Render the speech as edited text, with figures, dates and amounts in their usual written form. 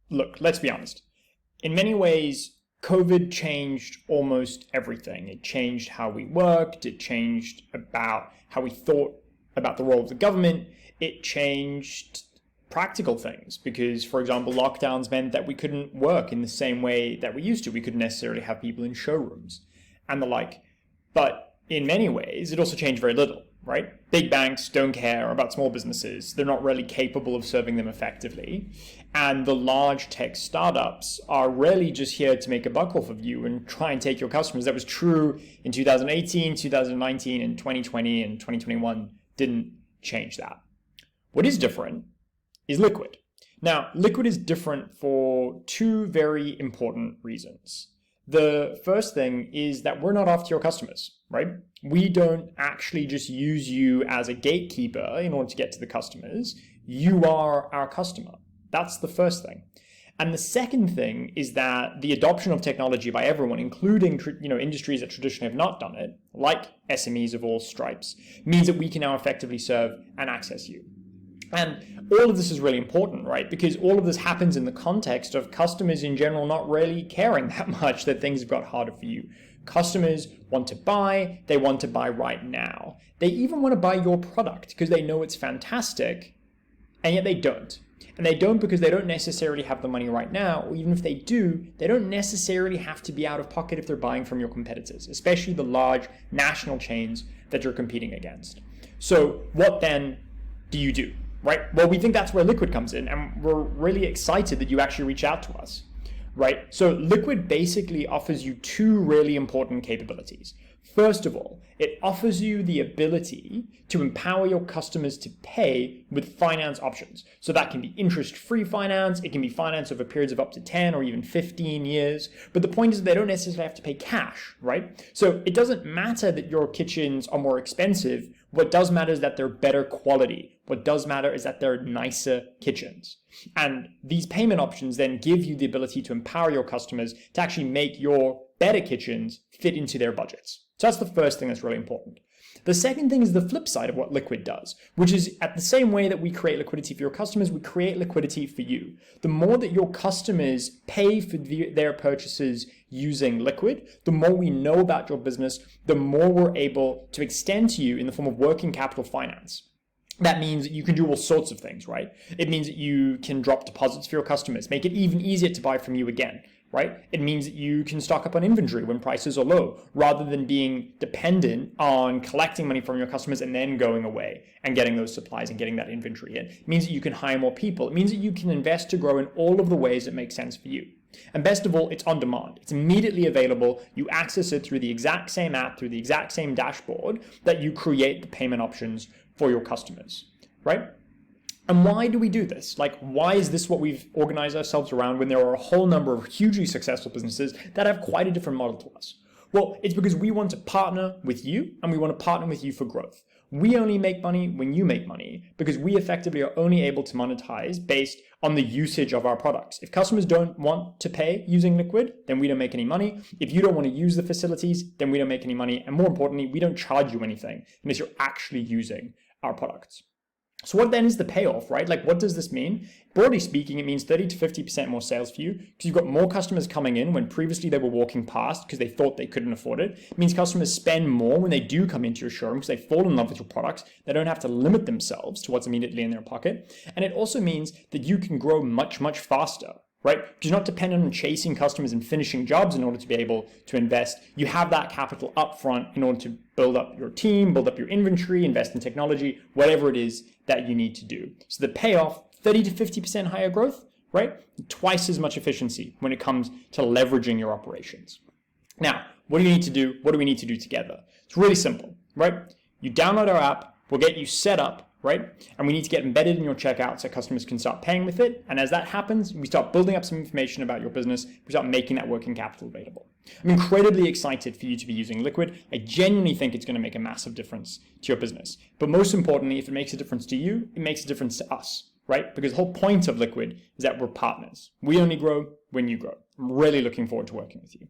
look, let's be honest. In many ways, COVID changed almost everything. It changed how we worked. It changed about how we thought about the role of the government. It changed practical things because, for example, lockdowns meant that we couldn't work in the same way that we used to. We couldn't necessarily have people in showrooms and the like. But in many ways, it also changed very little, right? Big banks don't care about small businesses. They're not really capable of serving them effectively. And the large tech startups are really just here to make a buck off of you and try and take your customers. That was true in 2018, 2019, and 2020, and 2021 didn't change that. What is different is Liquid. Now, Liquid is different for two very important reasons. The first thing is that we're not after your customers, right? We don't actually just use you as a gatekeeper in order to get to the customers. You are our customer. That's the first thing. And the second thing is that the adoption of technology by everyone, including industries that traditionally have not done it, like SMEs of all stripes, means that we can now effectively serve and access you. And all of this is really important, right? Because all of this happens in the context of customers in general not really caring that much that things have got harder for you. Customers want to buy, they want to buy right now. They even want to buy your product because they know it's fantastic, and yet they don't. And they don't because they don't necessarily have the money right now, or even if they do, they don't necessarily have to be out of pocket if they're buying from your competitors, especially the large national chains that you're competing against. So what then do you do? Right? Well, we think that's where Liquid comes in, and we're really excited that you actually reach out to us, right? So Liquid basically offers you two really important capabilities. First of all, it offers you the ability to empower your customers to pay with finance options. So that can be interest-free finance, it can be finance over periods of up to 10 or even 15 years. But the point is they don't necessarily have to pay cash, right? So it doesn't matter that your kitchens are more expensive. What does matter is that they're better quality. What does matter is that they're nicer kitchens. And these payment options then give you the ability to empower your customers to actually make your better kitchens fit into their budgets. So that's the first thing that's really important. The second thing is the flip side of what Liquid does, which is at the same way that we create liquidity for your customers, we create liquidity for you. The more that your customers pay for their purchases using Liquid, the more we know about your business, the more we're able to extend to you in the form of working capital finance. That means that you can do all sorts of things, right? It means that you can drop deposits for your customers, make it even easier to buy from you again, right? It means that you can stock up on inventory when prices are low, rather than being dependent on collecting money from your customers and then going away and getting those supplies and getting that inventory in. It means that you can hire more people. It means that you can invest to grow in all of the ways that make sense for you. And best of all, it's on demand. It's immediately available. You access it through the exact same app, through the exact same dashboard that you create the payment options for your customers, right? And why do we do this? Like, why is this what we've organized ourselves around when there are a whole number of hugely successful businesses that have quite a different model to us? Well, it's because we want to partner with you, and we want to partner with you for growth. We only make money when you make money because we effectively are only able to monetize based on the usage of our products. If customers don't want to pay using Liquid, then we don't make any money. If you don't want to use the facilities, then we don't make any money. And more importantly, we don't charge you anything unless you're actually using our products. So what then is the payoff, right? Like, what does this mean? Broadly speaking, it means 30 to 50% more sales for you because you've got more customers coming in when previously they were walking past because they thought they couldn't afford it. It means customers spend more when they do come into your showroom because they fall in love with your products. They don't have to limit themselves to what's immediately in their pocket. And it also means that you can grow much, much faster, right? Because you're not dependent on chasing customers and finishing jobs in order to be able to invest. You have that capital up front in order to build up your team, build up your inventory, invest in technology, whatever it is that you need to do. So the payoff, 30 to 50% higher growth, right? Twice as much efficiency when it comes to leveraging your operations. Now, what do you need to do? What do we need to do together? It's really simple, right? You download our app, we'll get you set up, right? And we need to get embedded in your checkout so customers can start paying with it. And as that happens, we start building up some information about your business. We start making that working capital available. I'm incredibly excited for you to be using Liquid. I genuinely think it's going to make a massive difference to your business. But most importantly, if it makes a difference to you, it makes a difference to us, right? Because the whole point of Liquid is that we're partners. We only grow when you grow. I'm really looking forward to working with you.